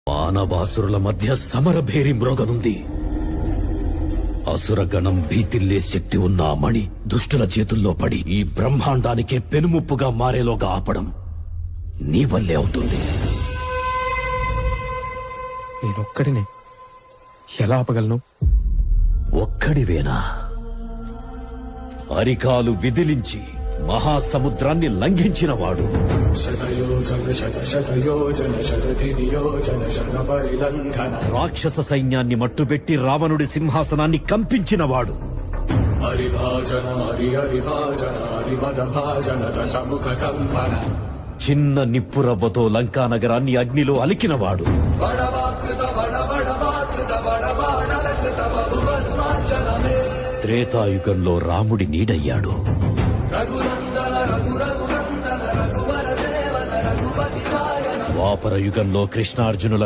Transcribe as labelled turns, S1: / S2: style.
S1: మానవాసురుల మధ్య సమరభేరి మ్రోగనుంది. అసురగణం భీతిల్లే శక్తి ఉన్న ఆ మణి దుష్టుల చేతుల్లో పడి ఈ బ్రహ్మాండానికే పెనుముప్పుగా మారేలోగా ఆపడం నీ వల్లే అవుతుంది.
S2: నేనొక్కడినే ఎలా ఆపగలను?
S1: ఒక్కడివేనా? అరికాలు విదిలించి మహాసముద్రాన్ని లంఘించినవాడు, రాక్షస సైన్యాన్ని మట్టుబెట్టి రావణుడి సింహాసనాన్ని కంపించినవాడు, చిన్న నిప్పురవ్వతో లంకా నగరాన్ని అగ్నిలో అలికినవాడు, త్రేతాయుగంలో రాముడి నీడయ్యాడు, ద్వాపర యుగంలో కృష్ణార్జునుల